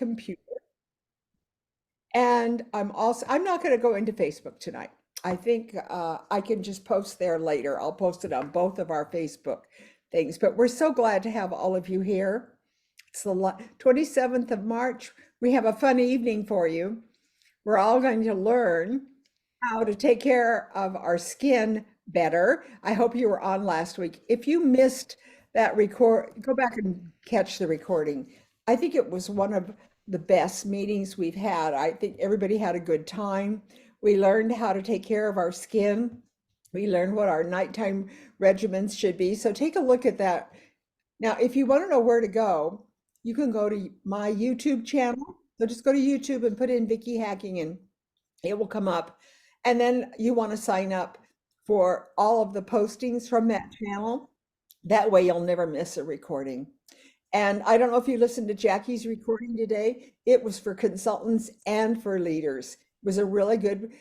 computer. And I'm not going to go into Facebook tonight. I think I can just post there later. I'll post it on both of our Facebook things. But we're so glad to have all of you here. It's the 27th of March. We have a fun evening for you. We're all going to learn how to take care of our skin better. I hope you were on last week. If you missed that go back and catch the recording. I think it was one of the best meetings we've had. I think everybody had a good time. We learned how to take care of our skin. We learned what our nighttime regimens should be. So take a look at that. Now, if you want to know where to go, you can go to my YouTube channel. So just go to YouTube and put in Vicki Hacking and it will come up. And then you want to sign up for all of the postings from that channel. That way you'll never miss a recording. And I don't know if you listened to Jackie's recording today. It was for consultants and for leaders. It was a really good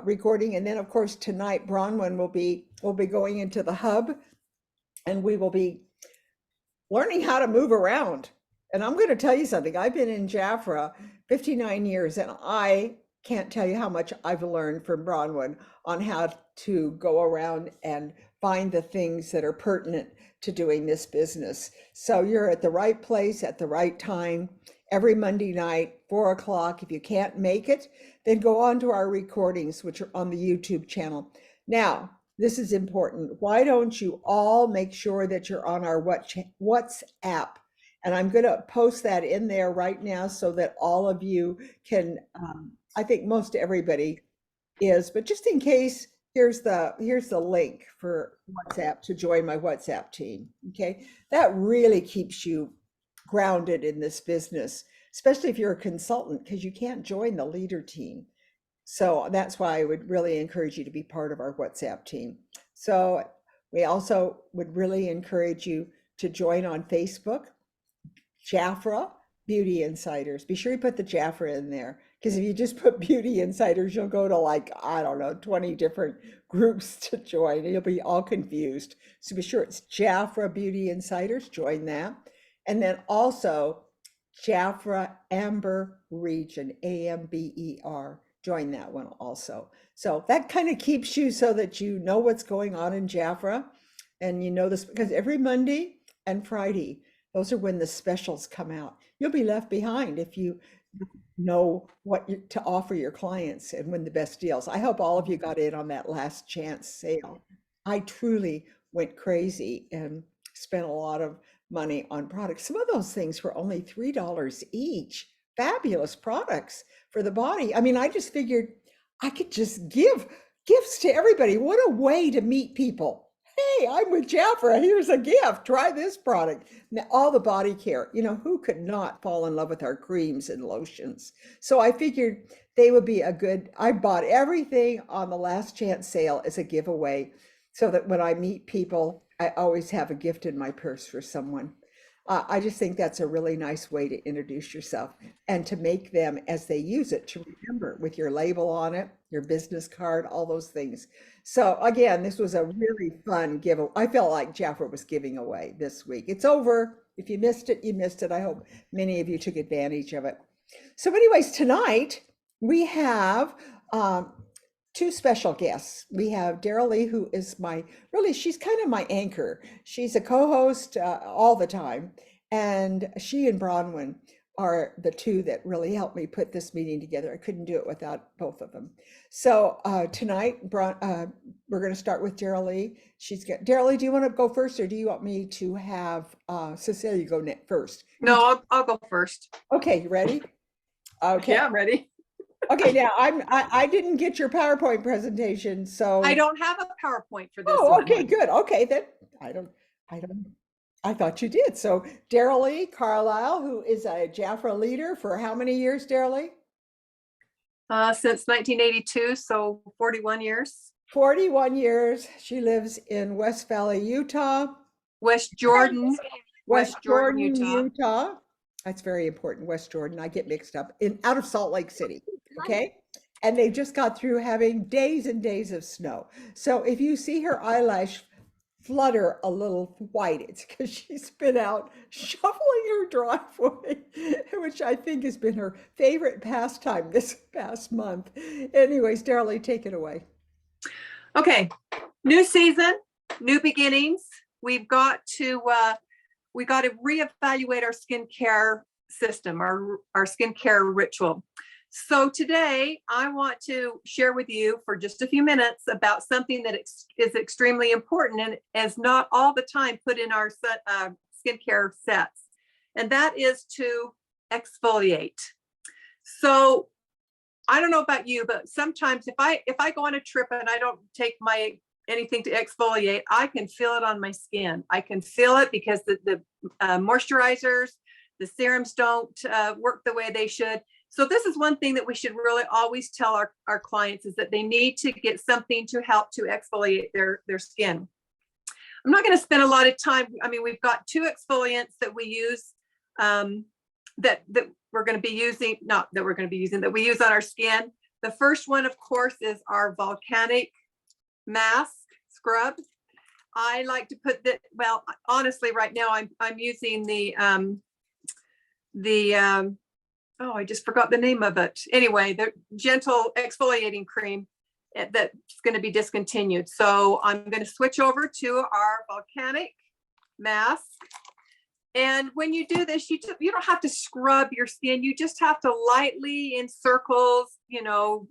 recording. And then of course tonight Bronwyn will be going into the hub and we will be learning how to move around. And I'm going to tell you something. I've been in Jafra 59 years and I can't tell you how much I've learned from Bronwyn on how to go around and find the things that are pertinent to doing this business. So you're at the right place at the right time every Monday night, 4 o'clock. If you can't make it, then go on to our recordings, which are on the YouTube channel. Now, this is important. Why don't you all make sure that you're on our WhatsApp? And I'm going to post that in there right now so that all of you can, I think most everybody is, but just in case, here's the link for WhatsApp to join my WhatsApp team. Okay, that really keeps you grounded in this business, especially if you're a consultant, because you can't join the leader team. So that's why I would really encourage you to be part of our WhatsApp team. So we also would really encourage you to join on Facebook, Jafra Beauty Insiders. Be sure you put the Jafra in there, because if you just put Beauty Insiders, you'll go to like, I don't know, 20 different groups to join and you'll be all confused. So be sure it's Jafra Beauty Insiders, join that. And then also Jafra Amber Region, AMBER, join that one also. So that kind of keeps you so that you know what's going on in Jafra. And you know this because every Monday and Friday, those are when the specials come out. You'll be left behind if you know what to offer your clients and win the best deals. I hope all of you got in on that last chance sale. I truly went crazy and spent a lot of money on products. Some of those things were only $3 each. Fabulous products for the body. I mean, I just figured I could just give gifts to everybody. What a way to meet people. Hey, I'm with Jafra. Here's a gift. Try this product. Now, all the body care. You know, who could not fall in love with our creams and lotions? So I figured they would be a good, I bought everything on the last chance sale as a giveaway so that when I meet people, I always have a gift in my purse for someone. I just think that's a really nice way to introduce yourself and to make them, as they use it, to remember with your label on it, your business card, all those things. So again, this was a really fun giveaway. I felt like Jafra was giving away this week. It's over. If you missed it, you missed it. I hope many of you took advantage of it. So anyways, tonight we have two special guests. We have Darylee, who is she's kind of my anchor. She's a co-host all the time. And she and Bronwyn are the two that really helped me put this meeting together. I couldn't do it without both of them. So tonight, we're going to start with Darylee. Darylee, do you want to go first or do you want me to have Cecelia go first? No, I'll go first. Okay, you ready? Okay. Yeah, I'm ready. Okay, now I didn't get your PowerPoint presentation, so I don't have a PowerPoint for this. Oh, okay, good. Okay, then I thought you did. So Darylee Carlisle, who is a Jafra leader for how many years, Darylee? Since 1982, so 41 years. 41 years. She lives in West Valley, Utah. West Jordan, Utah. That's very important, West Jordan. I get mixed up out of Salt Lake City. Okay. And they just got through having days and days of snow. So if you see her eyelash flutter a little white. It's because she's been out shoveling her driveway, which I think has been her favorite pastime this past month. Anyways, Darylee, take it away. Okay, new season, new beginnings. We've got to reevaluate our skincare system, our skincare ritual. So today I want to share with you for just a few minutes about something that is extremely important and is not all the time put in our skincare sets, and that is to exfoliate. So I don't know about you, but sometimes if I go on a trip and I don't take my anything to exfoliate, I can feel it on my skin. I can feel it because the moisturizers, the serums don't work the way they should. So this is one thing that we should really always tell our clients, is that they need to get something to help to exfoliate their skin. I'm not going to spend a lot of time. I mean, we've got two exfoliants that we use that we're going to be using, that we use on our skin. The first one, of course, is our volcanic mask scrub. I like to put that, well, honestly, right now I'm using oh, I just forgot the name of it. Anyway, the gentle exfoliating cream that's going to be discontinued. So I'm going to switch over to our volcanic mask. And when you do this, you don't have to scrub your skin. You just have to lightly, in circles, go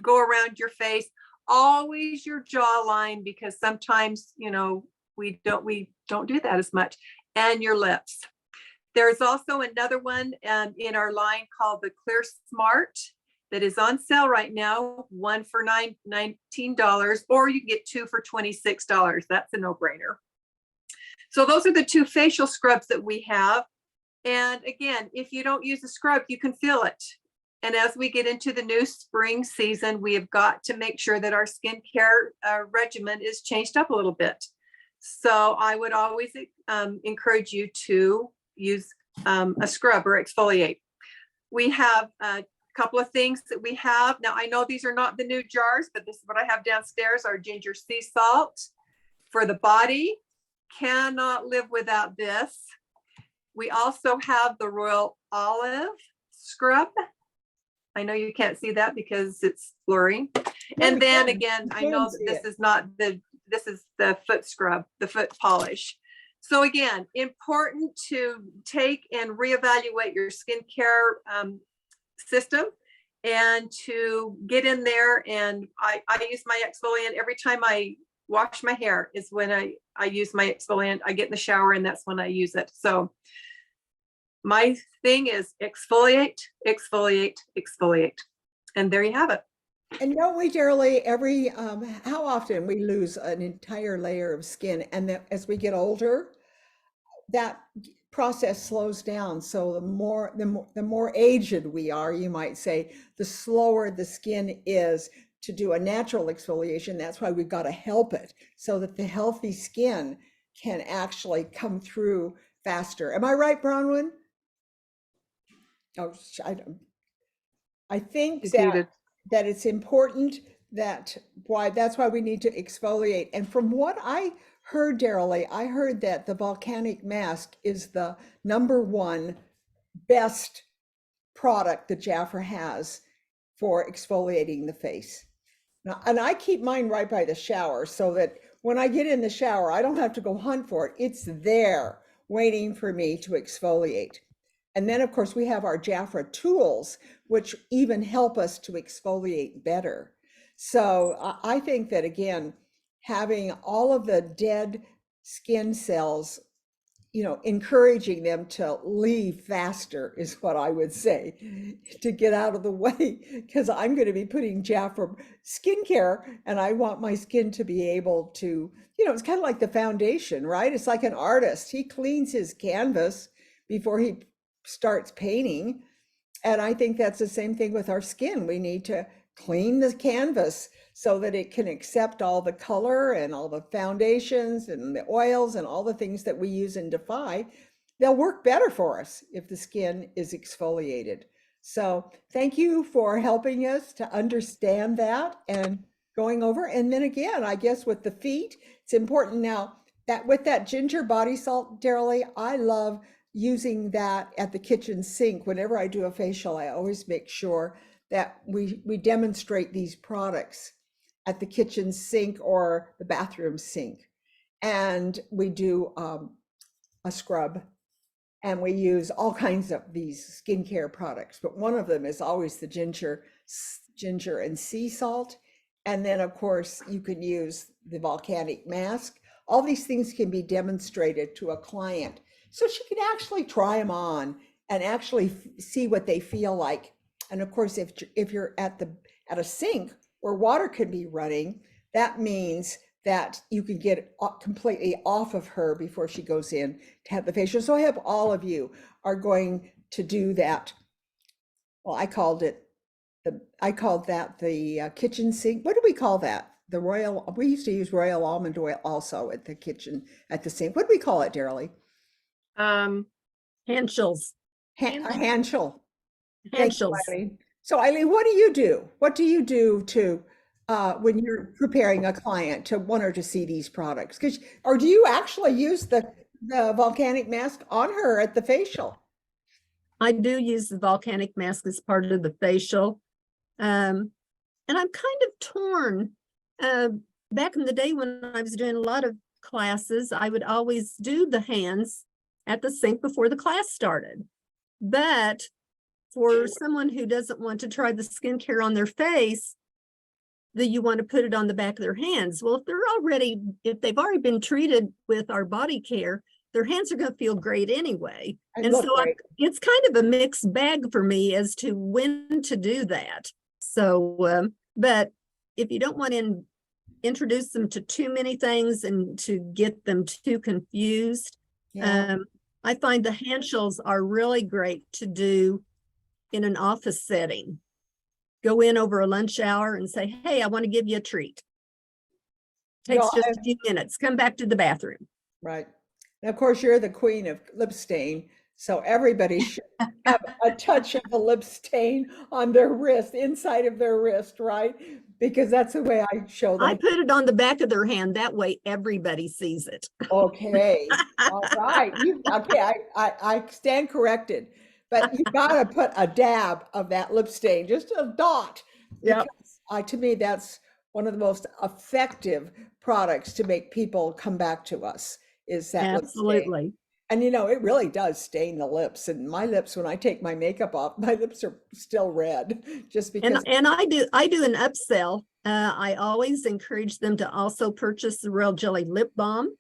around your face. Always your jawline, because sometimes, we don't do that as much, and your lips. There's also another one in our line called the Clear Smart that is on sale right now, one for $19, or you can get two for $26. That's a no-brainer. So those are the two facial scrubs that we have. And again, if you don't use a scrub, you can feel it. And as we get into the new spring season, we have got to make sure that our skincare regimen is changed up a little bit. So I would always encourage you to use a scrub or exfoliate. We have a couple of things that we have. Now, I know these are not the new jars, but this is what I have downstairs, our ginger sea salt for the body. Cannot live without this. We also have the Royal Olive scrub. I know you can't see that because it's blurry. And then again, I know that this is not this is the foot scrub, the foot polish. So again, important to take and reevaluate your skincare system and to get in there. And I use my exfoliant every time I wash my hair is when I use my exfoliant. I get in the shower and that's when I use it. So my thing is exfoliate, exfoliate, exfoliate. And there you have it. And don't we, Darylee, how often we lose an entire layer of skin, and as we get older, that process slows down. So the more aged we are, you might say, the slower the skin is to do a natural exfoliation. That's why we've got to help it so that the healthy skin can actually come through faster. Am I right, Bronwyn? Oh, I think that it's important that's why we need to exfoliate. And from what I heard, Darylee, I heard that the volcanic mask is the #1 best product that Jafra has for exfoliating the face. Now, and I keep mine right by the shower so that when I get in the shower, I don't have to go hunt for it. It's there waiting for me to exfoliate. And then, of course, we have our Jafra tools, which even help us to exfoliate better. So I think that, again, having all of the dead skin cells, encouraging them to leave faster is what I would say, to get out of the way, because I'm going to be putting Jafra skincare and I want my skin to be able to, it's kind of like the foundation, right? It's like an artist. He cleans his canvas before he starts painting. And I think that's the same thing with our skin. We need to clean the canvas so that it can accept all the color and all the foundations and the oils and all the things that we use in Defy. They'll work better for us if the skin is exfoliated. So thank you for helping us to understand that. And going over. And then again, I guess with the feet, it's important now that with that ginger body salt, Darylee, I love using that at the kitchen sink. Whenever I do a facial, I always make sure that we demonstrate these products at the kitchen sink or the bathroom sink. And we do a scrub, and we use all kinds of these skincare products, but one of them is always the ginger and sea salt. And then of course you can use the volcanic mask. All these things can be demonstrated to a client so she can actually try them on and actually see what they feel like. And of course, if you're at a sink where water can be running, that means that you can get completely off of her before she goes in to have the facial. So I hope all of you are going to do that. Well, I called that the kitchen sink. What do we call that? We used to use royal almond oil also at the kitchen, at the sink. What do we call it, Darylee? Handshills. A handshell. Handshills. Eileen. So Eileen, what do you do? What do you do to when you're preparing a client to want her to see these products? Or do you actually use the volcanic mask on her at the facial? I do use the volcanic mask as part of the facial. And I'm kind of torn. Back in the day when I was doing a lot of classes, I would always do the hands at the sink before the class started. But for someone who doesn't want to try the skincare on their face, that you want to put it on the back of their hands. Well, if they've already been treated with our body care, their hands are going to feel great anyway. And so it's kind of a mixed bag for me as to when to do that. So, but if you don't want to introduce them to too many things and to get them too confused, I find the handshills are really great to do in an office setting. Go in over a lunch hour and say, hey, I want to give you a treat. Takes just a few minutes. Come back to the bathroom. Right. And of course, you're the queen of lip stain. So everybody should have a touch of a lip stain on their wrist, inside of their wrist, right? Because that's the way I show them. I put it on the back of their hand. That way everybody sees it. Okay. All right. I stand corrected. But you gotta put a dab of that lip stain, just a dot. Yeah. To me, that's one of the most effective products to make people come back to us, is that lip stain. Absolutely. And it really does stain the lips. And my lips, when I take my makeup off, my lips are still red, just because. And I do an upsell. I always encourage them to also purchase the Royal Jelly lip balm,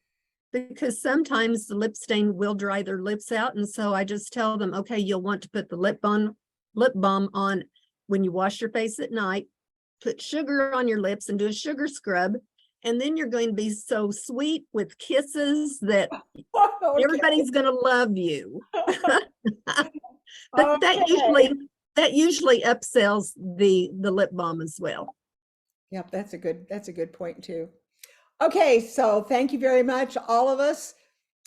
because sometimes the lip stain will dry their lips out. And so I just tell them, okay, you'll want to put the lip balm on when you wash your face at night, put sugar on your lips and do a sugar scrub. And then you're going to be so sweet with kisses that everybody's going to love you. But that usually upsells the lip balm as well. Yep, that's a good point too. Okay, so thank you very much, all of us.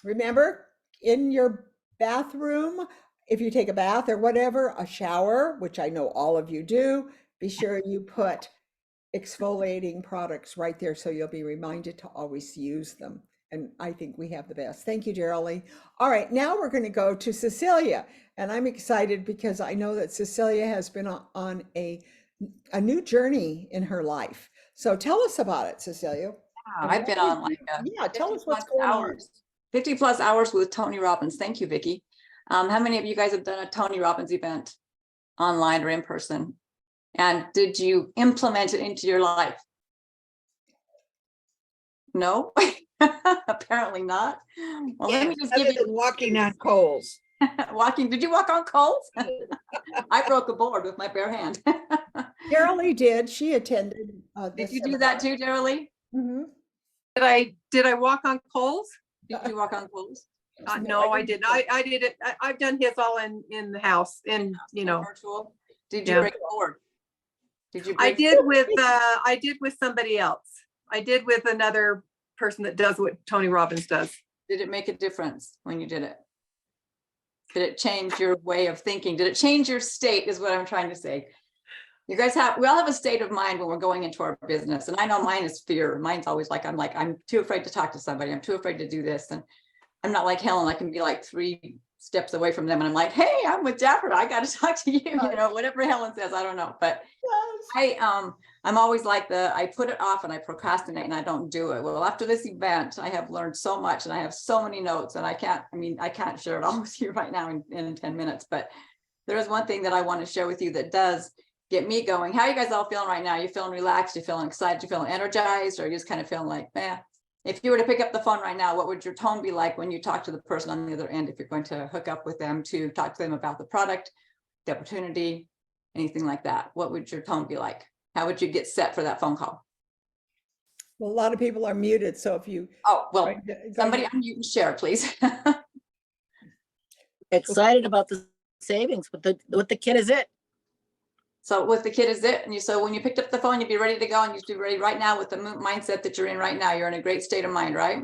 Remember, in your bathroom, if you take a bath or whatever, a shower, which I know all of you do, be sure you put exfoliating products right there so you'll be reminded to always use them. And I think we have the best. Thank you, Darylee. All right, now we're going to go to Cecelia. And I'm excited because I know that Cecelia has been on a new journey in her life. So tell us about it, Cecelia. I've been on like tell us what's going on. 50 plus hours with Tony Robbins. Thank you, Vicki. How many of you guys have done a Tony Robbins event online or in person? And did you implement it into your life? No, apparently not. Well, let me just give you walking on coals. Did you walk on coals? I broke a board with my bare hand. Darylee did. She attended. Did you do that too, Darylee? Mm-hmm. Did I walk on coals? Did you walk on coals? No, I didn't. I did it. I've done his all in the house, Virtual. Did you break a board? Did you? I did with somebody else. I did with another person that does what Tony Robbins does. Did it make a difference when you did it? Did it change your way of thinking? Did it change your state, is what I'm trying to say? You guys we all have a state of mind when we're going into our business. And I know mine is fear. Mine's always like, I'm too afraid to talk to somebody. I'm too afraid to do this. And I'm not like Helen. I can be like 3 steps away from them. And I'm like, hey, I'm with Dapper. I got to talk to you, you know, whatever Helen says, I don't know. But I'm always like I put it off and I procrastinate and I don't do it. Well, after this event, I have learned so much and I have so many notes and I can't share it all with you right now in 10 minutes, but there is one thing that I want to share with you that does get me going. How are you guys all feeling right now? You feeling relaxed? You feeling excited? You feeling energized? Or you just kind of feeling like, eh? If you were to pick up the phone right now, what would your tone be like when you talk to the person on the other end? If you're going to hook up with them to talk to them about the product, the opportunity, anything like that, what would your tone be like? How would you get set for that phone call? Well, a lot of people are muted, so if you. Oh, well, Go somebody ahead. unmute and share, please. Excited about the savings with the kid is it. So with the kid is it, and so when you picked up the phone, you'd be ready to go, and you'd be ready right now with the mindset that you're in right now. You're in a great state of mind, right?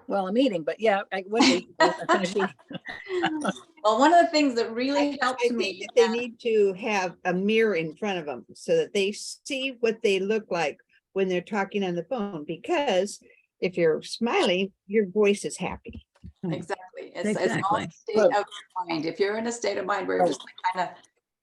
Well, I'm eating, but yeah, I would be. I finish eating. Well, one of the things that really helps I think me, that they need to have a mirror in front of them so that they see what they look like when they're talking on the phone, because if you're smiling, your voice is happy. exactly, it's all Exactly. state of mind. If you're in a state of mind where you're just like kind of,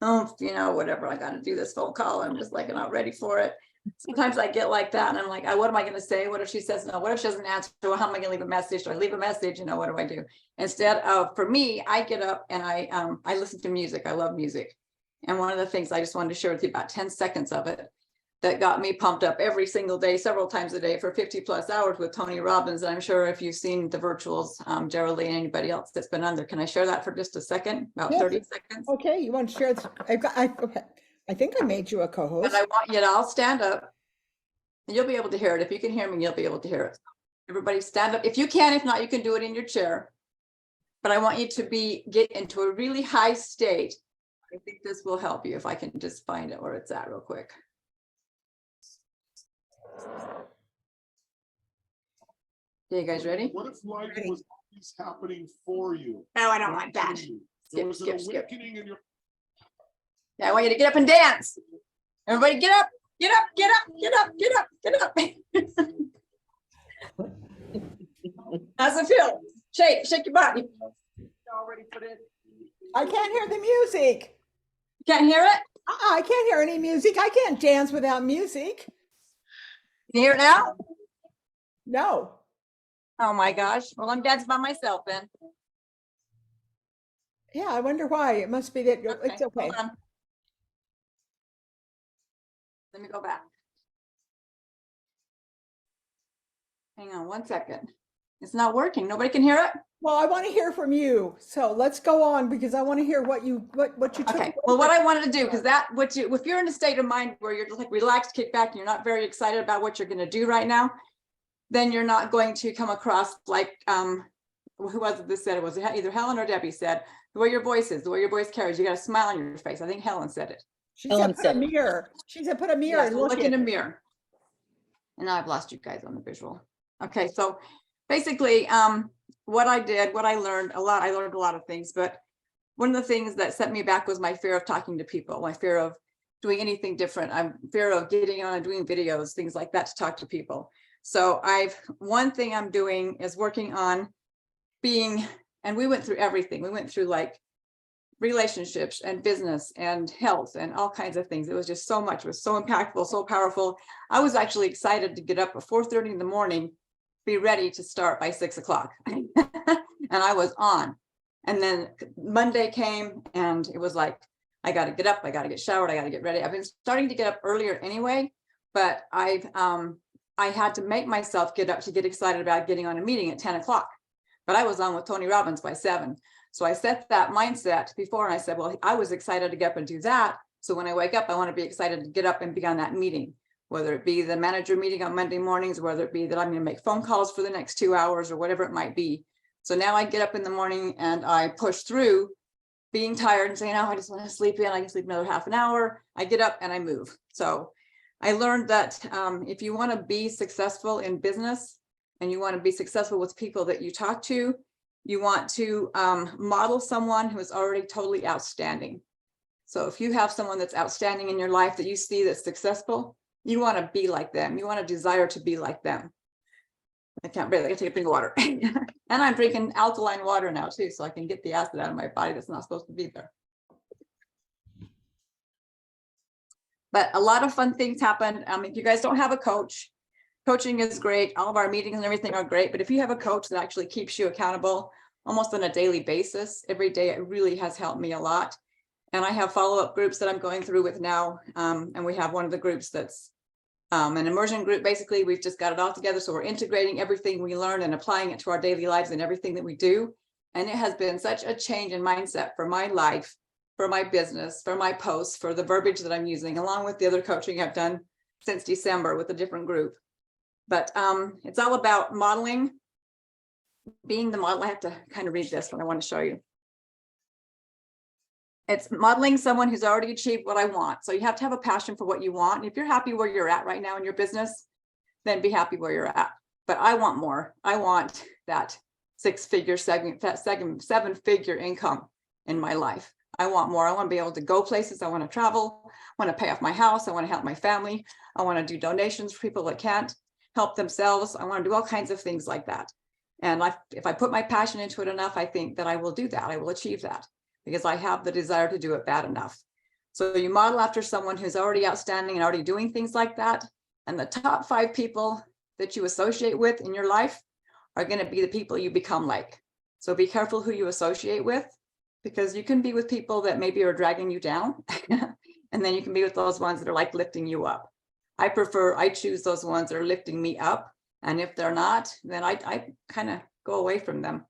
oh, you know, whatever, I got to do this phone call. I'm just like not ready for it. Sometimes I get like that and I'm like, what am I going to say? What if she says no? What if she doesn't answer? Well, how am I going to leave a message? Do I leave a message? You know, what do I do? Instead of, for me, I get up and I listen to music. I love music. And one of the things I just wanted to share with you, about 10 seconds of it, that got me pumped up every single day, several times a day for 50+ hours with Tony Robbins. And I'm sure if you've seen the virtuals, Darylee and anybody else that's been on there, can I share that for just a second? About Yes. 30 seconds. Okay, you want to share this? I think I made you a And co-host. I want you to all stand up. And you'll be able to hear it. If you can hear me, you'll be able to hear it. Everybody stand up. If you can, if not, you can do it in your chair. But I want you to get into a really high state. I think this will help you if I can just find it where it's at real quick. Okay, you guys ready? What if life was always happening for you? No, I don't want not that. to you? Skip, There was an skip. awakening in your. Yeah, I want you to get up and dance. Everybody get up, get up, get up, get up, get up, get up. How's it feel? Shake your body. Already put it. I can't hear the music. You can't hear it? I can't hear any music. I can't dance without music. Can you hear it now? No. Oh my gosh. Well, I'm dancing by myself then. Yeah, I wonder why. It must be that it's okay. Hold on. Let me go back. Hang on 1 second. It's not working. Nobody can hear it? Well, I want to hear from you. So let's go on because I want to hear what you took. Okay. Well, what I wanted to do, because if you're in a state of mind where you're just like relaxed, kick back, and you're not very excited about what you're going to do right now, then you're not going to come across like, who was it that said it? Was either Helen or Debbie said, the way your voice is, the way your voice carries, you got a smile on your face. I think Helen said it. She Helen said put a said it. mirror. She said put a mirror Yes, and look look in at a it. mirror. And now I've lost you guys on the visual. Okay, so basically, what I learned a lot of things, but one of the things that set me back was my fear of talking to people, my fear of doing anything different. I'm fear of getting on and doing videos, things like that to talk to people. So one thing I'm doing is working on being, and we went through everything. We went through like relationships and business and health and all kinds of things. It was just so much. It was so impactful, so powerful. I was actually excited to get up at 4:30 in the morning, be ready to start by 6 o'clock. And I was on. And then Monday came and it was like, I got to get up, I got to get showered, I got to get ready. I've been starting to get up earlier anyway, but I had to make myself get up to get excited about getting on a meeting at 10 o'clock. But I was on with Tony Robbins by 7. So I set that mindset before and I said, well, I was excited to get up and do that. So when I wake up, I want to be excited to get up and be on that meeting, whether it be the manager meeting on Monday mornings, whether it be that I'm going to make phone calls for the next 2 hours or whatever it might be. So now I get up in the morning and I push through being tired and saying, oh, I just want to sleep in. I can sleep another half an hour. I get up and I move. So I learned that if you want to be successful in business and you want to be successful with people that you talk to, you want to model someone who is already totally outstanding. So if you have someone that's outstanding in your life that you see that's successful, you want to be like them. You want to desire to be like them. I can't breathe. I gotta take a drink of water. And I'm drinking alkaline water now too, so I can get the acid out of my body that's not supposed to be there. But a lot of fun things happen. If you guys don't have a coach, coaching is great. All of our meetings and everything are great. But if you have a coach that actually keeps you accountable almost on a daily basis, every day, it really has helped me a lot. And I have follow-up groups that I'm going through with now. And we have one of the groups that's an immersion group. Basically, we've just got it all together. So we're integrating everything we learn and applying it to our daily lives and everything that we do. And it has been such a change in mindset for my life, for my business, for my posts, for the verbiage that I'm using, along with the other coaching I've done since December with a different group. But it's all about modeling, being the model. I have to kind of read this one. I want to show you. It's modeling someone who's already achieved what I want. So you have to have a passion for what you want. And if you're happy where you're at right now in your business, then be happy where you're at. But I want more. I want that six-figure segment, that seven-figure income in my life. I want more. I want to be able to go places. I want to travel. I want to pay off my house. I want to help my family. I want to do donations for people that can't help themselves. I want to do all kinds of things like that. And if I put my passion into it enough, I think that I will do that. I will achieve that because I have the desire to do it bad enough. So you model after someone who's already outstanding and already doing things like that. And the top 5 people that you associate with in your life are going to be the people you become like. So be careful who you associate with, because you can be with people that maybe are dragging you down. And then you can be with those ones that are like lifting you up. I choose those ones that are lifting me up. And if they're not, then I kind of go away from them.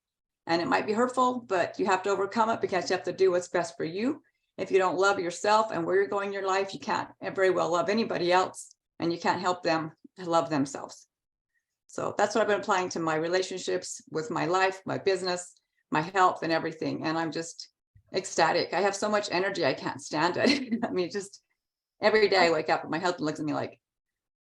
And it might be hurtful, but you have to overcome it because you have to do what's best for you. If you don't love yourself and where you're going in your life, you can't very well love anybody else, and you can't help them to love themselves. So that's what I've been applying to my relationships, with my life, my business, my health, and everything. And I'm just ecstatic. I have so much energy, I can't stand it. I mean, just every day I wake up and my husband looks at me like,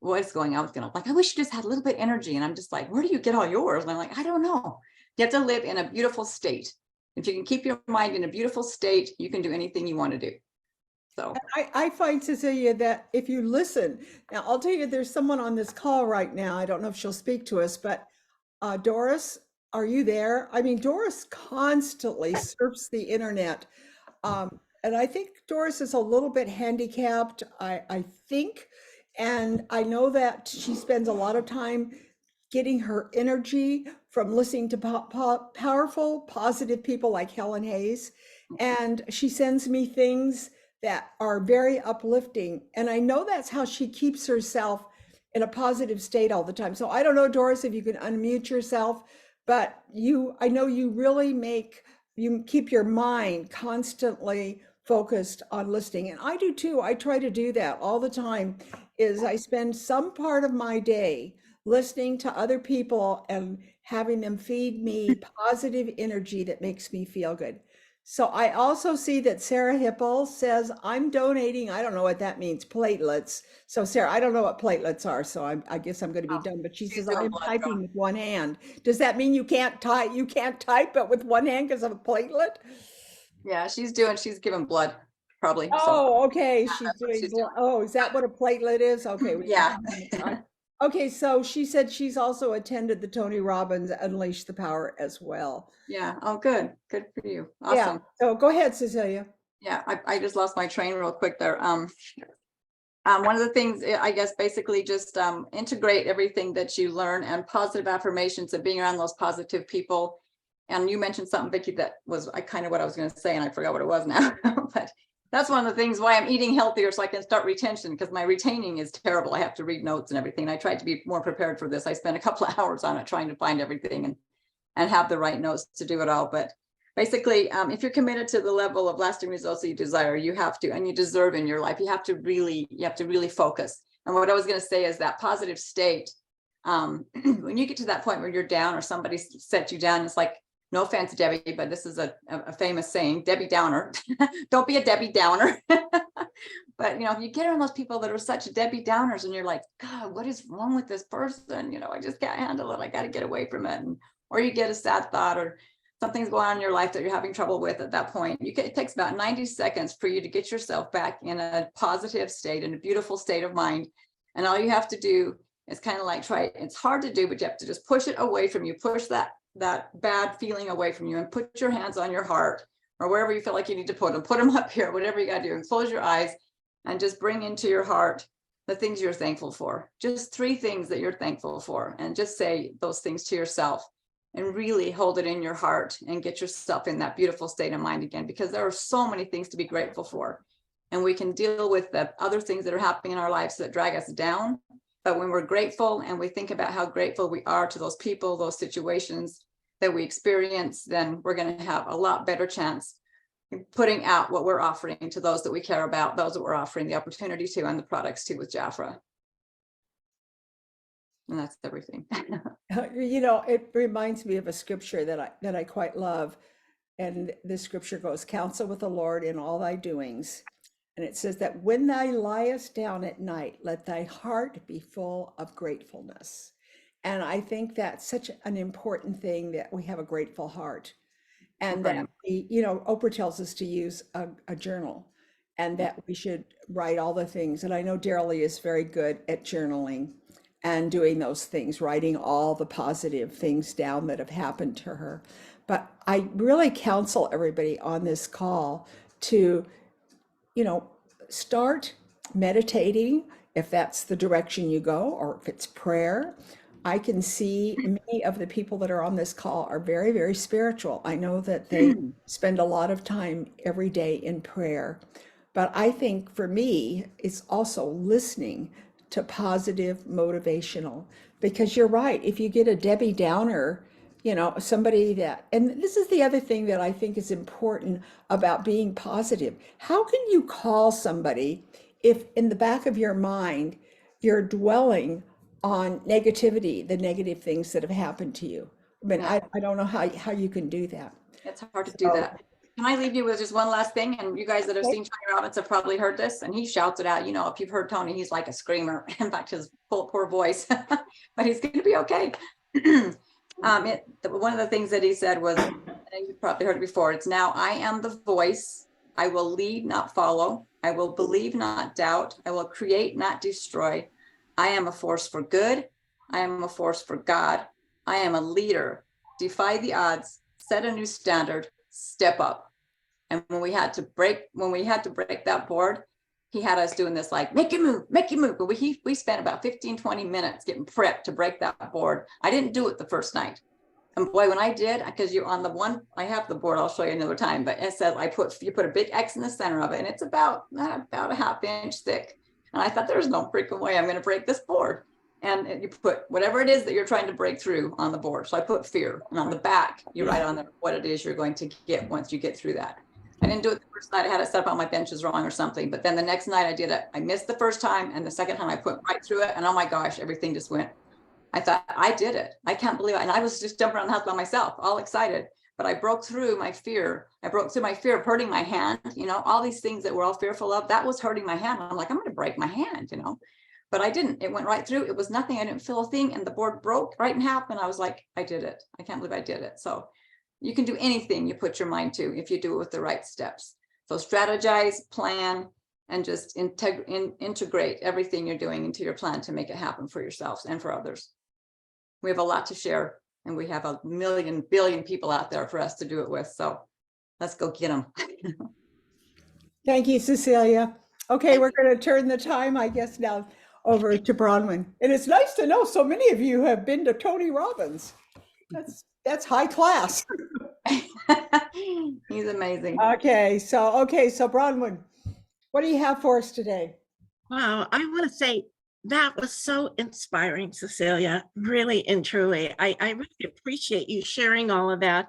what is going on with you? I'm like, I wish you just had a little bit of energy. And I'm just like, where do you get all yours? And I'm like, I don't know. You have to live in a beautiful state. If you can keep your mind in a beautiful state, you can do anything you want to do. So I find, Cecelia, that if you listen, now I'll tell you, there's someone on this call right now. I don't know if she'll speak to us, but Doris, are you there? I mean, Doris constantly surfs the internet. And I think Doris is a little bit handicapped, I think. And I know that she spends a lot of time getting her energy from listening to powerful, positive people like Helen Hayes. And she sends me things that are very uplifting. And I know that's how she keeps herself in a positive state all the time. So I don't know, Doris, if you can unmute yourself, but I know you really you keep your mind constantly focused on listening. And I do too. I try to do that all the time. Is I spend some part of my day listening to other people and having them feed me positive energy that makes me feel good. So I also see that Sarah Hipple says, I'm donating, I don't know what that means, platelets. So Sarah, I don't know what platelets are, so I guess I'm going to be done. But she says, I'm typing with one hand. Does that mean you can't type? You can't type, but with one hand because of a platelet? yeah, she's giving blood, probably. Oh, okay. Yeah, She's that's what doing, she's doing. oh, is that what a platelet is? Okay. Yeah. Okay, so she said she's also attended the Tony Robbins Unleash the Power as well. Yeah. Oh, good. Good for you. Yeah. Awesome. So go ahead, Cecelia. Yeah, I just lost my train real quick there. One of the things, I guess, basically just integrate everything that you learn, and positive affirmations and being around those positive people. And you mentioned something, Vicki, that was kind of what I was going to say, and I forgot what it was now. But that's one of the things why I'm eating healthier, so I can start retention, because my retaining is terrible. I have to read notes and everything. I tried to be more prepared for this. I spent a couple of hours on it trying to find everything and have the right notes to do it all. But basically, if you're committed to the level of lasting results that you desire, you have to, and you deserve in your life, you have to really focus. And what I was going to say is that positive state, when you get to that point where you're down or somebody set you down, it's like, no offense, Debbie, but this is a famous saying, Debbie Downer. Don't be a Debbie Downer. But, if you get around those people that are such Debbie Downers and you're like, God, what is wrong with this person? I just can't handle it. I got to get away from it. Or you get a sad thought or something's going on in your life that you're having trouble with at that point, it takes about 90 seconds for you to get yourself back in a positive state, in a beautiful state of mind. And all you have to do is kind of like it's hard to do, but you have to just push it away from you, push that bad feeling away from you, and put your hands on your heart or wherever you feel like you need to put them up here, whatever you got to do, and close your eyes and just bring into your heart the things you're thankful for. Just 3 things that you're thankful for, and just say those things to yourself and really hold it in your heart and get yourself in that beautiful state of mind again, because there are so many things to be grateful for. And we can deal with the other things that are happening in our lives that drag us down. But when we're grateful and we think about how grateful we are to those people, those situations that we experience, then we're going to have a lot better chance in putting out what we're offering to those that we care about, those that we're offering the opportunity to and the products to with Jafra. And that's everything. You know, it reminds me of a scripture that I quite love. And the scripture goes, counsel with the Lord in all thy doings. And it says that when thou liest down at night, let thy heart be full of gratefulness. And I think that's such an important thing, that we have a grateful heart. And that we, you know, Oprah tells us to use a journal, and that we should write all the things. And I know Darylee is very good at journaling and doing those things, writing all the positive things down that have happened to her. But I really counsel everybody on this call to, you know, start meditating if that's the direction you go, or if it's prayer. I can see many of the people that are on this call are very, very spiritual. I know that they spend a lot of time every day in prayer. But I think for me, it's also listening to positive motivational, because you're right. If you get a Debbie Downer, you know, somebody that, and this is the other thing that I think is important about being positive. How can you call somebody if in the back of your mind, you're dwelling on negativity, the negative things that have happened to you? I mean, Yeah. I don't know how you can do that. It's hard to do that. Can I leave you with just one last thing? And you guys that have seen Tony Robbins have probably heard this, and he shouts it out. You know, if you've heard Tony, he's like a screamer. In fact, his poor voice, but he's going to be okay. One of the things that he said was, and you've probably heard it before, it's now I am the voice. I will lead, not follow. I will believe, not doubt. I will create, not destroy. I am a force for good. I am a force for God. I am a leader. Defy the odds. Set a new standard. Step up. And when we had to break that board, he had us doing this like, make it move, make it move. But we spent about 15, 20 minutes getting prepped to break that board. I didn't do it the first night. And boy, when I did, because you're on the one, I have the board, I'll show you another time, but it says you put a big X in the center of it, and it's about a half inch thick. And I thought, there's no freaking way I'm going to break this board. And you put whatever it is that you're trying to break through on the board. So I put fear, and on the back, you write on there what it is you're going to get once you get through that. I didn't do it the first night. I had it set up on my benches wrong or something. But then the next night I did it. I missed the first time, and the second time I put right through it. And oh my gosh, everything just went. I thought, I did it. I can't believe it. And I was just jumping around the house by myself, all excited. But I broke through my fear. I broke through my fear of hurting my hand. You know, all these things that we're all fearful of, that was hurting my hand. I'm like, I'm going to break my hand, you know. But I didn't. It went right through. It was nothing. I didn't feel a thing. And the board broke right in half. And I was like, I did it. I can't believe I did it. So you can do anything you put your mind to if you do it with the right steps. So strategize, plan, and just integrate everything you're doing into your plan to make it happen for yourselves and for others. We have a lot to share, and we have a billion people out there for us to do it with. So let's go get them. Thank you, Cecelia. Okay, we're going to turn the time, I guess, now over to Bronwyn. And it's nice to know so many of you have been to Tony Robbins. That's high class. He's amazing. Okay, so Bronwyn, what do you have for us today? Wow, I want to say that was so inspiring, Cecelia, really and truly. I really appreciate you sharing all of that.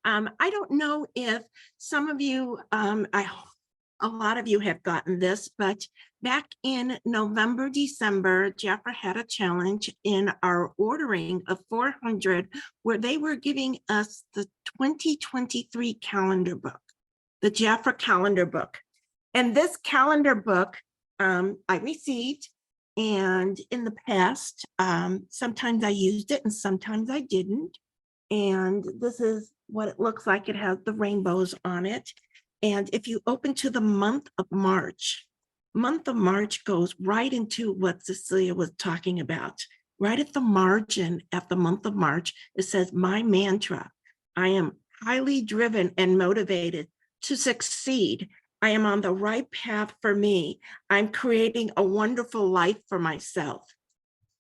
I don't know if some of you, a lot of you have gotten this, but back in November, December, Jafra had a challenge in our ordering of 400, where they were giving us the 2023 calendar book, the Jafra calendar book. And this calendar book I received, and in the past, sometimes I used it and sometimes I didn't. And this is what it looks like. It has the rainbows on it. And if you open to the month of March goes right into what Cecelia was talking about. Right at the margin, at the month of March, it says, my mantra, I am highly driven and motivated to succeed. I am on the right path for me. I'm creating a wonderful life for myself.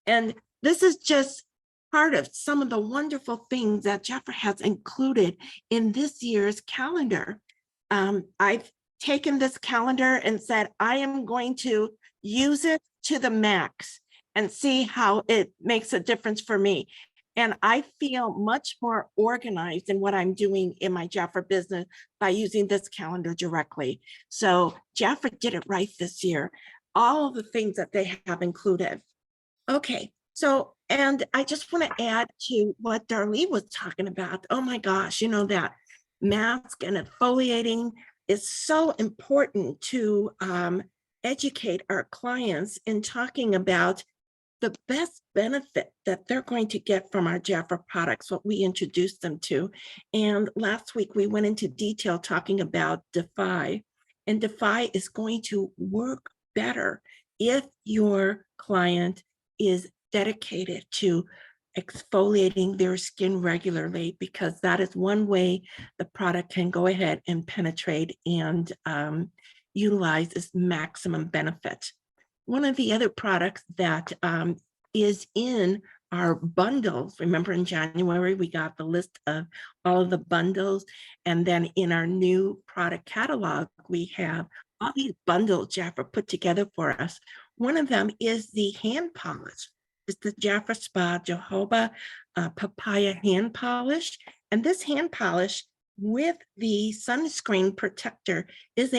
And this is just part of some of the wonderful things that Jafra has included in this year's calendar. I've taken this calendar and said, I am going to use it to the max and see how it makes a difference for me. And I feel much more organized in what I'm doing in my Jafra business by using this calendar directly. So Jafra did it right this year. All of the things that they have included. Okay, so, and I just want to add to what Darylee was talking about. Oh my gosh, you know, that mask and exfoliating is so important to educate our clients in talking about the best benefit that they're going to get from our Jafra products, what we introduced them to. And last week we went into detail talking about Defy, and Defy is going to work better if your client is dedicated to exfoliating their skin regularly, because that is one way the product can go ahead and penetrate and utilize its maximum benefit. One of the other products that is in our bundles, remember in January, we got the list of all of the bundles. And then in our new product catalog, we have all these bundles Jafra put together for us. One of them is the hand polish. It's the Jafra Spa Jojoba Papaya hand polish. And this hand polish with the sunscreen protector is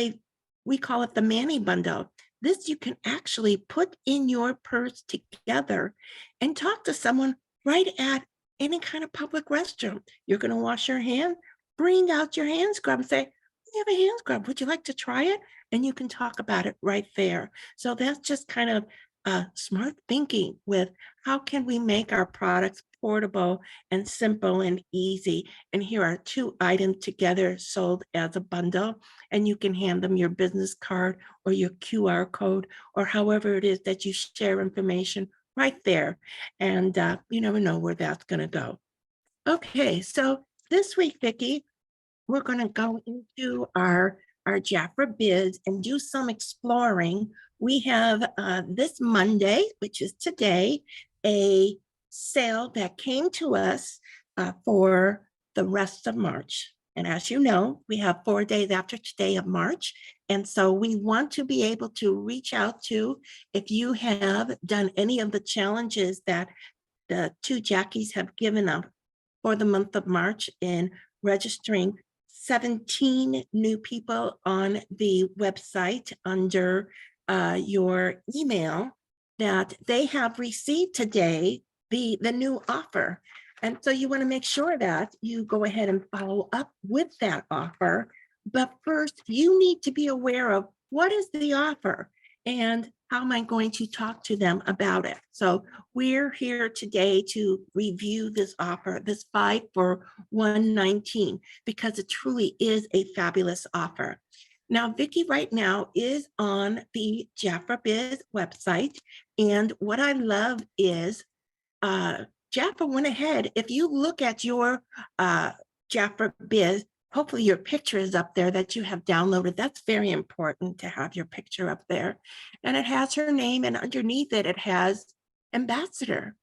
we call it the Manny bundle. This you can actually put in your purse together and talk to someone right at any kind of public restroom. You're going to wash your hand, bring out your hand scrub and say, I have a hand scrub. Would you like to try it? And you can talk about it right there. So that's just kind of smart thinking with how can we make our products portable and simple and easy. And here are 2 items together sold as a bundle, and you can hand them your business card or your QR code or however it is that you share information right there. And you never know where that's going to go. Okay, so this week, Vicki, we're going to go into our Jafra Biz and do some exploring. We have this Monday, which is today, a sale that came to us for the rest of March. And as you know, we have 4 days after today of March. And so we want to be able to reach out to, if you have done any of the challenges that the 2 Jackies have given up for the month of March in registering 17 new people on the website under your email, that they have received today the new offer. And so you want to make sure that you go ahead and follow up with that offer. But first, you need to be aware of what is the offer and how am I going to talk to them about it. So we're here today to review this offer, this 5 for $119, because it truly is a fabulous offer. Now, Vicki right now is on the Jafra Biz website. And what I love is Jafra went ahead. If you look at your Jafra Biz, hopefully your picture is up there that you have downloaded. That's very important to have your picture up there. And it has her name, and underneath it, it has ambassador.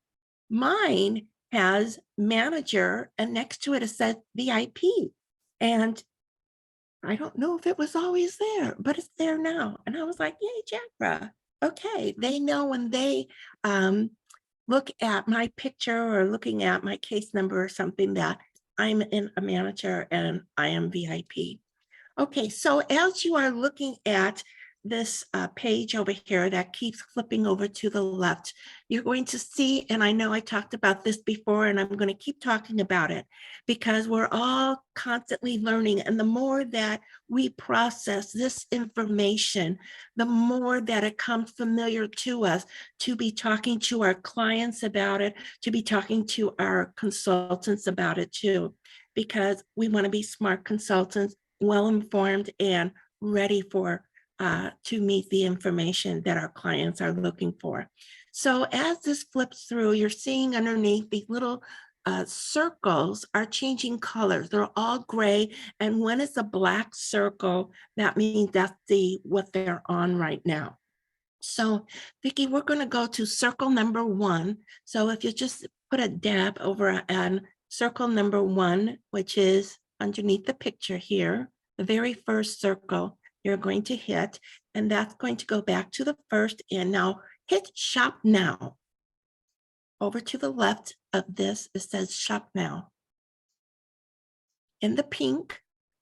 Mine has manager, and next to it, it says VIP. And I don't know if it was always there, but it's there now. And I was like, yay, Jafra. Okay, they know when they look at my picture or looking at my case number or something that I'm in a manager and I am VIP. Okay, so as you are looking at this page over here that keeps flipping over to the left, you're going to see, and I know I talked about this before, and I'm going to keep talking about it because we're all constantly learning. And the more that we process this information, the more that it comes familiar to us to be talking to our clients about it, to be talking to our consultants about it too, because we want to be smart consultants, well-informed and ready for to meet the information that our clients are looking for. So as this flips through, you're seeing underneath these little circles are changing colors. They're all gray. And when it's a black circle, that means that's what they're on right now. So Vicki, we're going to go to circle number 1. So if you just put a dab over on circle number 1, which is underneath the picture here, the very first circle you're going to hit, and that's going to go back to the first. And now hit shop now. Over to the left of this, it says shop now. In the pink,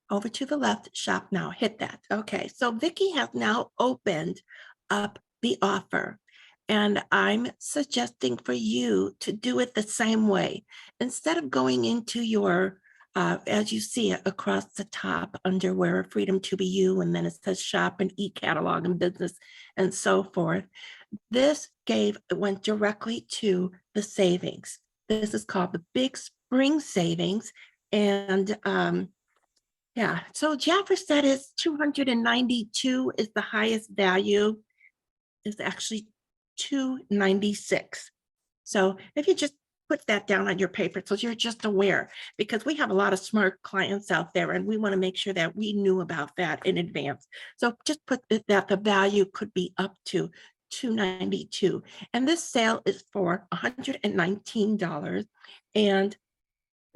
over to the left, shop now, hit that. Okay, so Vicki has now opened up the offer. And I'm suggesting for you to do it the same way. Instead of going into your, as you see it across the top under where Freedom to Be You, and then it says shop and e-catalog and business and so forth. This went directly to the savings. This is called the Big Spring Savings. And yeah, so Jaffer said it's 292 is the highest value. It's actually 296. So if you just put that down on your paper, so you're just aware, because we have a lot of smart clients out there and we want to make sure that we knew about that in advance. So just put that the value could be up to 292. And this sale is for $119. And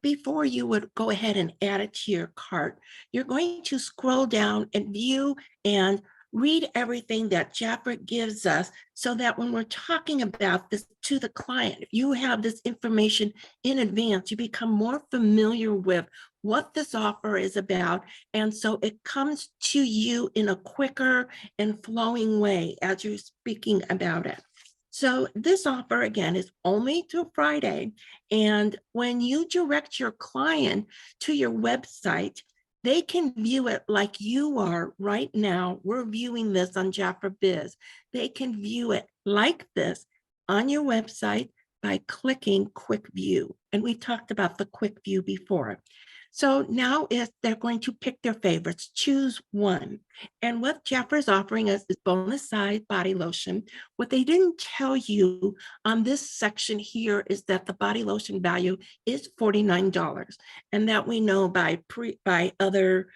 before you would go ahead and add it to your cart, you're going to scroll down and view and read everything that Jaffer gives us so that when we're talking about this to the client, if you have this information in advance, you become more familiar with what this offer is about. And so it comes to you in a quicker and flowing way as you're speaking about it. So this offer, again, is only through Friday. And when you direct your client to your website, they can view it like you are right now. We're viewing this on Jaffer Biz. They can view it like this on your website by clicking Quick View. And we talked about the Quick View before. So now if they're going to pick their favorites, choose one. And what Jaffer is offering us is bonus size body lotion. What they didn't tell you on this section here is that the body lotion value is $49. And that we know by other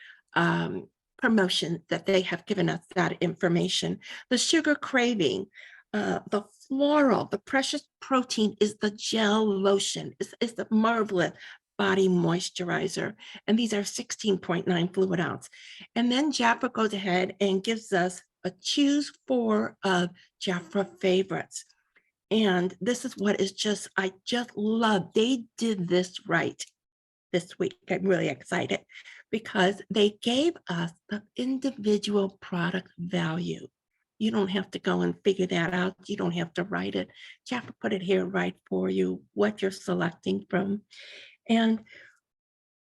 promotions that they have given us that information. The sugar craving, the floral, the precious protein is the gel lotion. It's a marvelous body moisturizer. And these are 16.9 fluid ounce. And then Jaffer goes ahead and gives us a choose 4 of Jaffer favorites. And this is what is I just love. They did this right this week. I'm really excited because they gave us the individual product value. You don't have to go and figure that out. You don't have to write it. Jaffer put it here right for you, what you're selecting from. And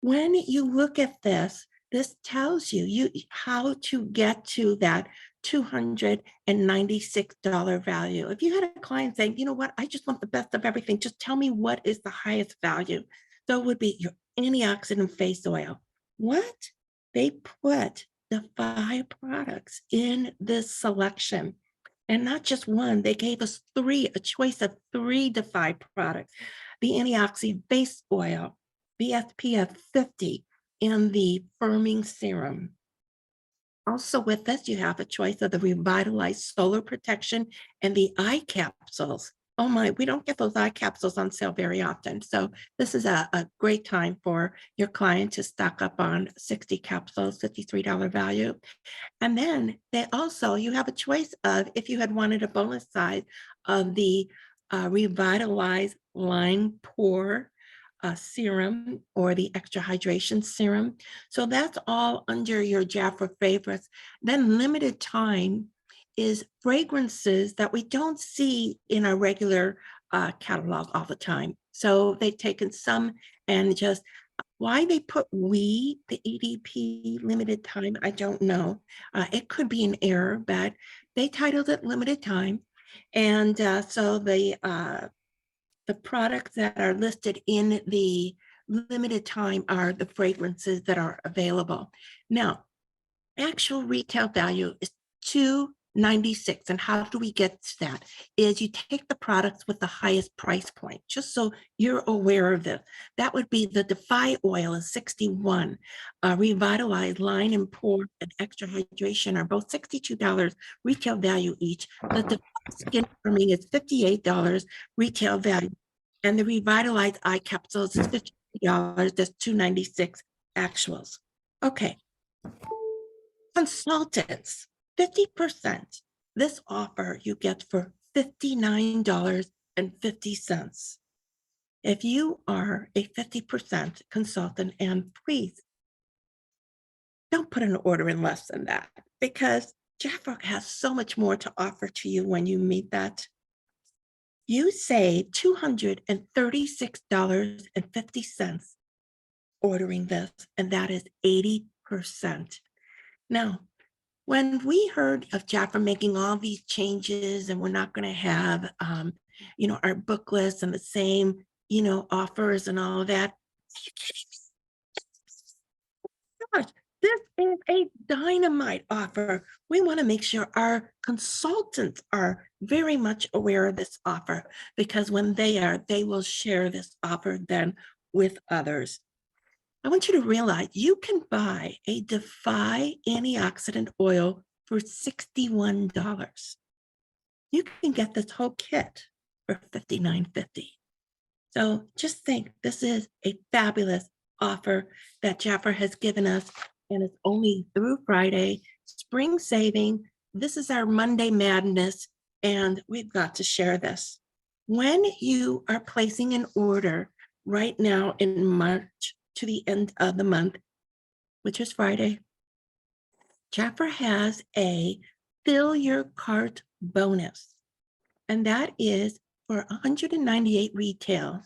when you look at this, this tells you how to get to that $296 value. If you had a client saying, you know what, I just want the best of everything, just tell me what is the highest value. So it would be your antioxidant face oil. What? They put the 5 products in this selection. And not just one, they gave us 3, a choice of 3 to 5 products. The antioxidant face oil, the SPF 50, and the firming serum. Also with this, you have a choice of the revitalized solar protection and the eye capsules. Oh my, we don't get those eye capsules on sale very often. So this is a great time for your client to stock up on 60 capsules, $53 value. And then you have a choice of, if you had wanted a bonus size of the revitalized line pore serum or the extra hydration serum. So that's all under your Jaffer favorites. Then limited time is fragrances that we don't see in our regular catalog all the time. So they've taken some and just why they put the EDP limited time, I don't know. It could be an error, but they titled it limited time. And so the products that are listed in the limited time are the fragrances that are available. Now, actual retail value is $2.96. And how do we get to that? Is you take the products with the highest price point, just so you're aware of this. That would be the Defy Oil is $61. Revitalize Line and Pore and Extra Hydration are both $62 retail value each. The Defy Skin Firming is $58 retail value. And the Revitalize Eye Capsules is $50. That's $2.96 actuals. Okay. Consultants, 50%. This offer you get for $59.50. If you are a 50% consultant, and please don't put an order in less than that, because Jaffa has so much more to offer to you when you meet that. You save $236.50 ordering this, and that is 80%. Now, when we heard of Jaffa making all these changes and we're not going to have, our book lists and the same, offers and all of that, gosh, this is a dynamite offer. We want to make sure our consultants are very much aware of this offer, because when they are, they will share this offer then with others. I want you to realize you can buy a Defy antioxidant oil for $61. You can get this whole kit for $59.50. So just think, this is a fabulous offer that Jaffa has given us, and it's only through Friday. Spring saving. This is our Monday madness, and we've got to share this. When you are placing an order right now in March to the end of the month, which is Friday, Jaffa has a fill your cart bonus, and that is for $198 retail.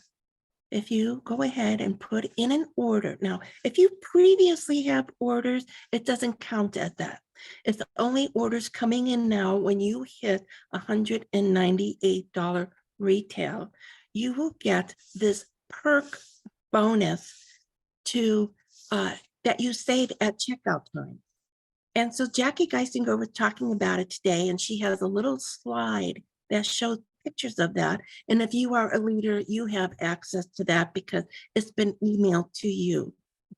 If you go ahead and put in an order. Now, if you previously have orders, it doesn't count as that. It's only orders coming in now. When you hit $198 retail, you will get this perk bonus to that you save at checkout time. And so Jackie Geisinger was talking about it today, and she has a little slide that shows pictures of that. And if you are a leader, you have access to that because it's been emailed to you.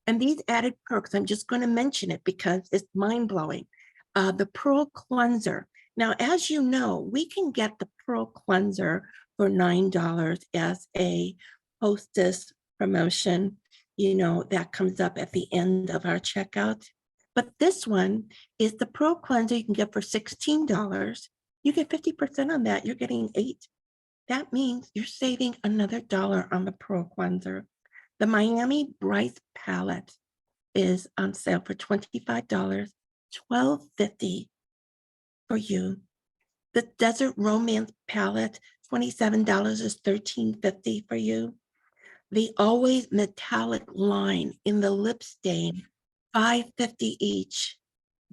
And these added perks, I'm just going to mention it because it's mind-blowing. The Pearl Cleanser. Now, as you know, we can get the Pearl Cleanser for $9 as a hostess promotion, that comes up at the end of our checkout. But this one is the Pearl Cleanser you can get for $16. You get 50% on that. You're getting $8. That means you're saving another $1 on the Pearl Cleanser. The Miami Bryce palette is on sale for $25, $12.50 for you. The Desert Romance palette, $27 is $13.50 for you. The Always Metallic line in the lip stain, $5.50 each.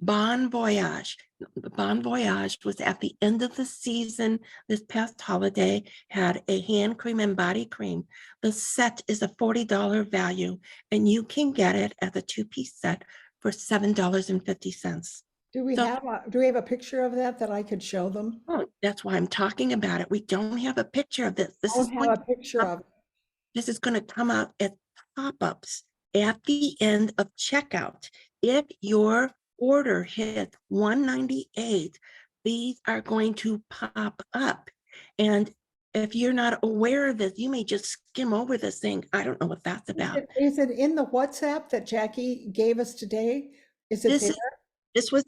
Bon Voyage. The Bon Voyage was at the end of the season this past holiday, had a hand cream and body cream. The set is a $40 value, and you can get it as a 2-piece set for $7.50. Do we have a picture of that I could show them? Oh, that's why I'm talking about it. We don't have a picture of this. I don't have a picture of it. This is going to come out as pop-ups at the end of checkout. If your order hits $198, these are going to pop up. And if you're not aware of this, you may just skim over this thing. I don't know what that's about. Is it in the WhatsApp that Jackie gave us today? Is it there? This was,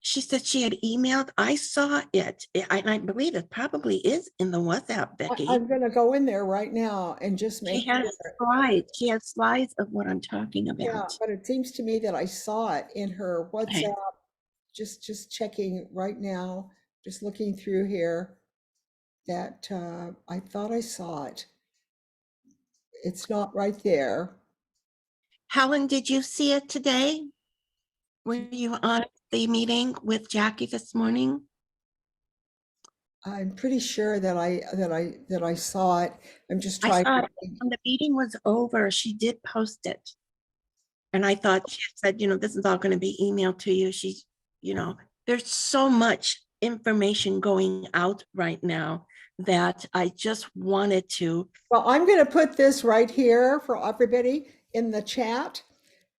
she said she had emailed. I saw it. I believe it probably is in the WhatsApp, Becky. I'm going to go in there right now and just make sure. Slides. She has slides of what I'm talking about. Yeah, but it seems to me that I saw it in her WhatsApp just checking right now, just looking through here that I thought I saw it. It's not right there. Helen, did you see it today? Were you on the meeting with Jackie this morning? I'm pretty sure that I saw it. I'm just I trying saw to it think. when the meeting was over. She did post it. And I thought she had said, this is all going to be emailed to you. She's, there's so much information going out right now that I just wanted to. Well, I'm going to put this right here for everybody in the chat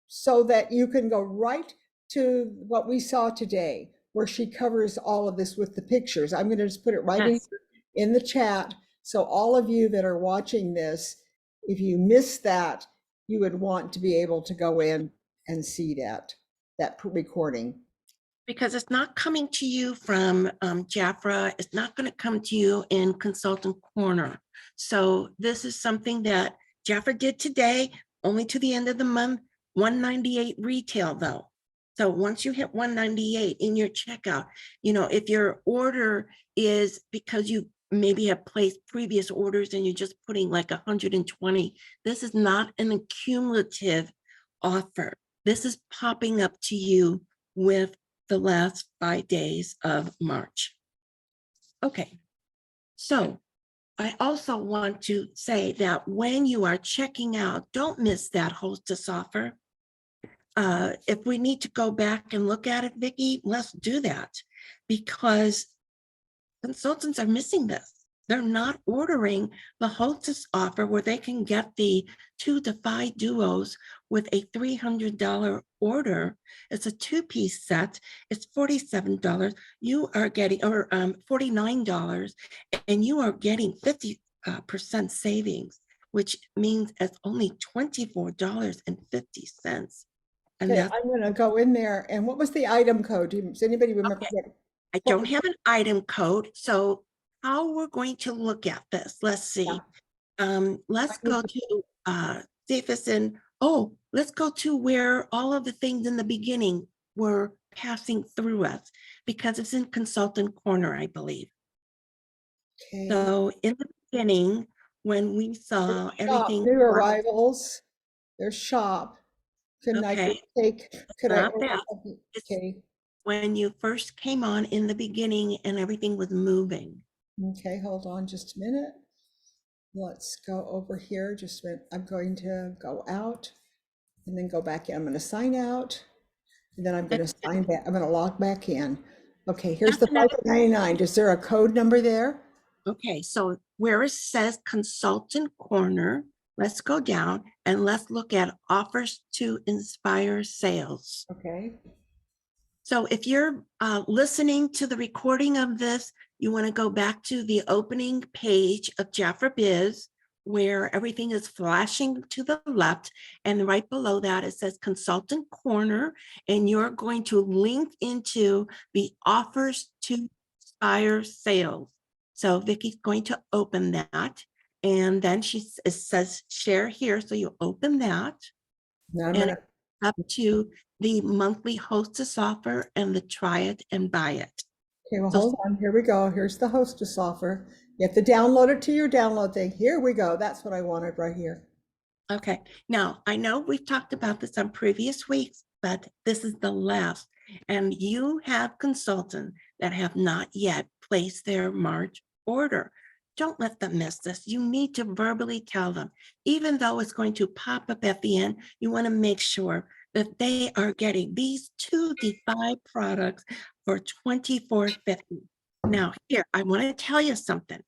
so that you can go right to what we saw today, where she covers all of this with the pictures. I'm going to just put it right Yes. in the chat. So all of you that are watching this, if you missed that, you would want to be able to go in and see that recording. Because it's not coming to you from Jafra. It's not going to come to you in Consultant Corner. So this is something that Jafra did today, only to the end of the month, 198 retail though. So once you hit 198 in your checkout, if your order is because you maybe have placed previous orders and you're just putting like 120, this is not an accumulative offer. This is popping up to you with the last 5 days of March. Okay, so I also want to say that when you are checking out, don't miss that hostess offer. If we need to go back and look at it, Vicki, let's do that, because consultants are missing this. They're not ordering the hostess offer where they can get the 2 to 5 duos with a $300 order. It's a 2-piece set. It's $47. You are getting, or $49, and you are getting 50% savings, which means it's only $24.50. And Okay, that's, I'm going to go in there. And what was the item code? Does anybody remember? okay. I don't have an item code, so how we're going to look at this, let's see. Let's go to see if it's in, let's go to where all of the things in the beginning were passing through us, because it's in Consultant Corner, I believe. Okay. So in the beginning, when we saw everything. New arrivals, there's shop. Can I Okay. take, could I? Not that. Okay. When you first came on in the beginning and everything was moving. Okay, hold on just a minute. Let's go over here. Just a minute. I'm going to go out and then go back in. I'm going to sign out and then I'm going to sign back. I'm going to log back in. Okay, here's the $5.99. Is there a code number there? Okay, so where it says Consultant Corner, let's go down and let's look at offers to inspire sales. Okay. So if you're listening to the recording of this, you want to go back to the opening page of Jafra Biz, where everything is flashing to the left, and right below that it says Consultant Corner, and you're going to link into the offers to inspire sales. So Vicky's going to open that, and then it says share here, so you open that. Now I'm and going to up to the monthly hostess offer and the try it and buy it. Okay, well, So- hold on. Here we go. Here's the hostess offer. You have to download it to your download thing. Here we go. That's what I wanted right here. Okay, now I know we've talked about this on previous weeks, but this is the last. And you have consultants that have not yet placed their March order. Don't let them miss this. You need to verbally tell them, even though it's going to pop up at the end, you want to make sure that they are getting these 2 DeFi products for $24.50. Now here, I want to tell you something.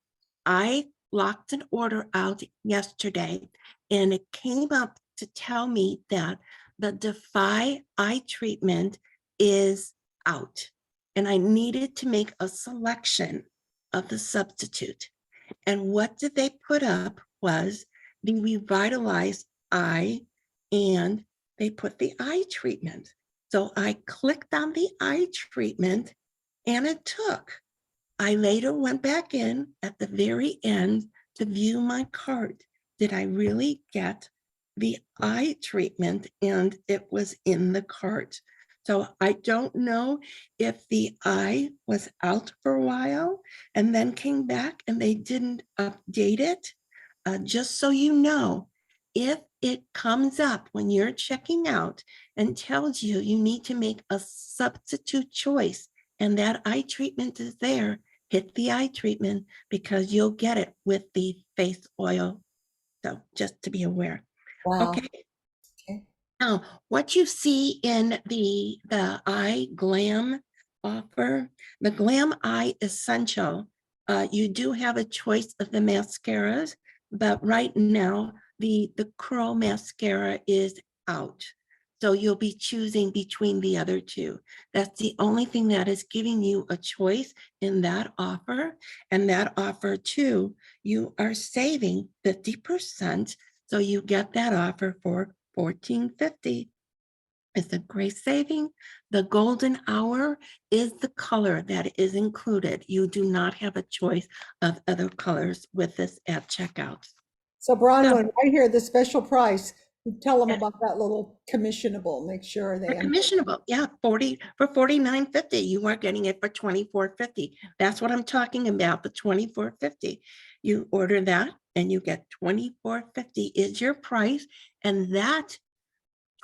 I locked an order out yesterday, and it came up to tell me that the Defy eye treatment is out, and I needed to make a selection of the substitute. And what did they put up was the revitalized eye, and they put the eye treatment. So I clicked on the eye treatment and it took. I later went back in at the very end to view my cart. Did I really get the eye treatment? And it was in the cart. So I don't know if the eye was out for a while and then came back and they didn't update it. Just so you know, if it comes up when you're checking out and tells you you need to make a substitute choice and that eye treatment is there, hit the eye treatment because you'll get it with the face oil. So just to be aware. Wow. Okay. Okay. Now, what you see in the Eye Glam offer, the Glam Eye Essential, you do have a choice of the mascaras, but right now the curl mascara is out. So you'll be choosing between the other two. That's the only thing that is giving you a choice in that offer. And that offer too, you are saving 50%. So you get that offer for $14.50. It's a great saving. The golden hour is the color that is included. You do not have a choice of other colors with this at checkout. So Bronwyn, So- right here, the special price, tell them Yes. about that little commissionable, make sure For they. commissionable, yeah, 49.50. You are getting it for 24.50. That's what I'm talking about, the 24.50. You order that and you get 24.50 is your price, and that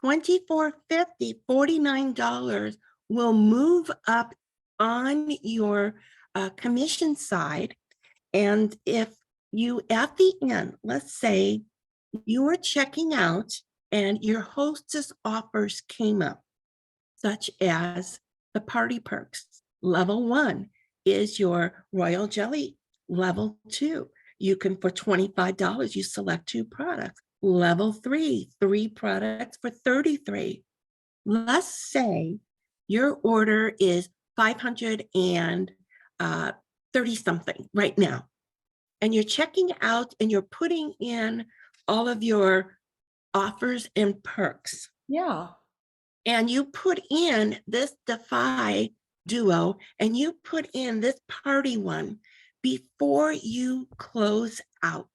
24.50, $49 will move up on your commission side. And if you at the end, let's say you were checking out and your hostess offers came up, such as the party perks. Level 1 is your royal jelly. Level 2, you can, for $25, you select 2 products. Level 3, 3 products for $33. Let's say your order is 530 something right now, and you're checking out and you're putting in all of your offers and perks. Yeah. And you put in this Defy Duo and you put in this party one before you close out.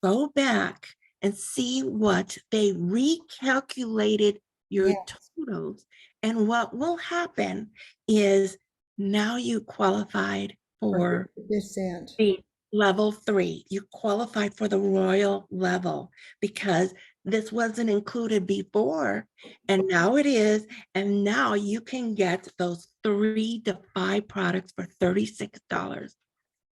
Go back and see what they recalculated your Yes. totals. And what will happen is now you qualified for 50%. the level 3. You qualified for the royal level because this wasn't included before, and now it is. And now you can get those 3 to 5 products for $36.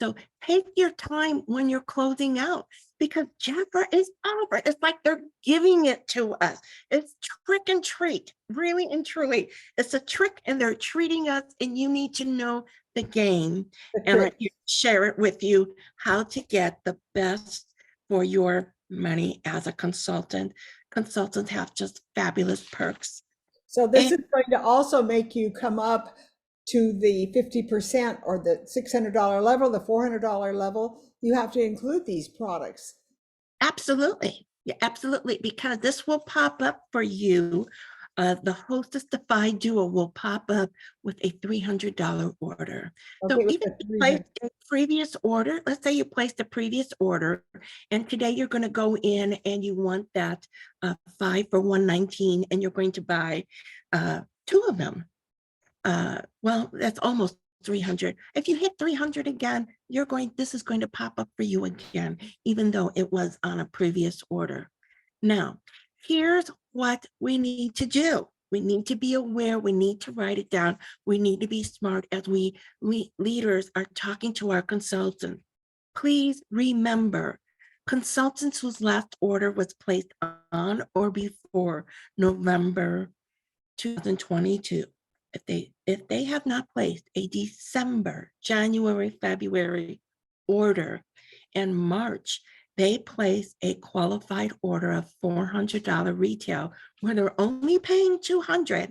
So take your time when you're closing out because Jaffa is over. It's like they're giving it to us. It's trick and treat, really and truly. It's a trick and they're treating us, and you need to know the game. The And I trick. share it with you how to get the best for your money as a consultant. Consultants have just fabulous perks. So this And is going to also make you come up to the 50% or the $600 level, the $400 level. You have to include these products. absolutely. Yeah, absolutely. Because this will pop up for you. The Hostess Defy Duo will pop up with a $300 order. So Okay, with even the if you 300. placed a previous order, let's say you placed a previous order, and today you're going to go in and you want that 5 for $119, and you're going to buy 2 of them. Well, that's almost 300. If you hit 300 again, this is going to pop up for you again, even though it was on a previous order. Now, here's what we need to do. We need to be aware. We need to write it down. We need to be smart as we leaders are talking to our consultants. Please remember, consultants whose last order was placed on or before November 2022. If they have not placed a December, January, February order in March, they place a qualified order of $400 retail where they're only paying $200.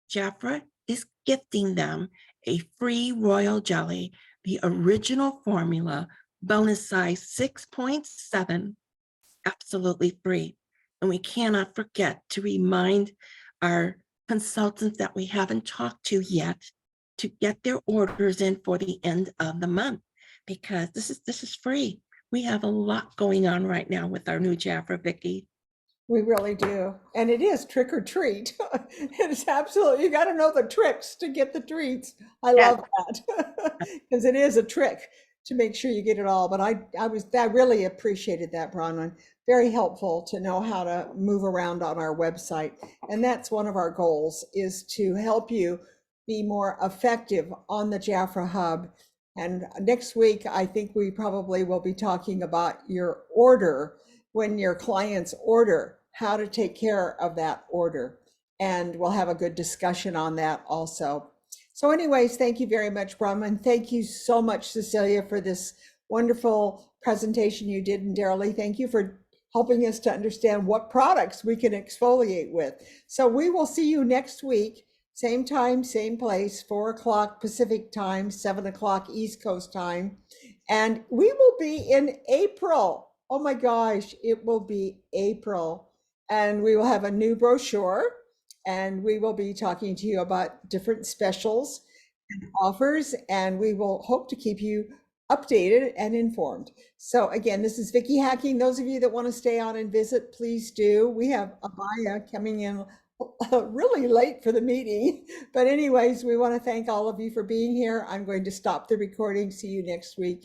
Jafra is gifting them a free royal jelly, the original formula, bonus size 6.7, absolutely free. And we cannot forget to remind our consultants that we haven't talked to yet to get their orders in for the end of the month, because this is free. We have a lot going on right now with our new Jafra, Vicky. We really do. And it is trick or treat. It's absolutely, you got to know the tricks to get the treats. I Yeah. love that. Because it is a trick to make sure you get it all. But I really appreciated that, Bronwyn. Very helpful to know how to move around on our website. And that's one of our goals, is to help you be more effective on the Jafra Hub. And next week, I think we probably will be talking about your order, when your clients order, how to take care of that order. And we'll have a good discussion on that also. So anyways, thank you very much, Bronwyn. Thank you so much, Cecelia, for this wonderful presentation you did. And Darylee, thank you for helping us to understand what products we can exfoliate with. So we will see you next week, same time, same place, 4 o'clock Pacific time, 7 o'clock East Coast time. And we will be in April. Oh my gosh, it will be April. And we will have a new brochure, and we will be talking to you about different specials and offers, and we will hope to keep you updated and informed. So again, this is Vicki Hacking. Those of you that want to stay on and visit, please do. We have Abaya coming in really late for the meeting. But anyways, we want to thank all of you for being here. I'm going to stop the recording. See you next week.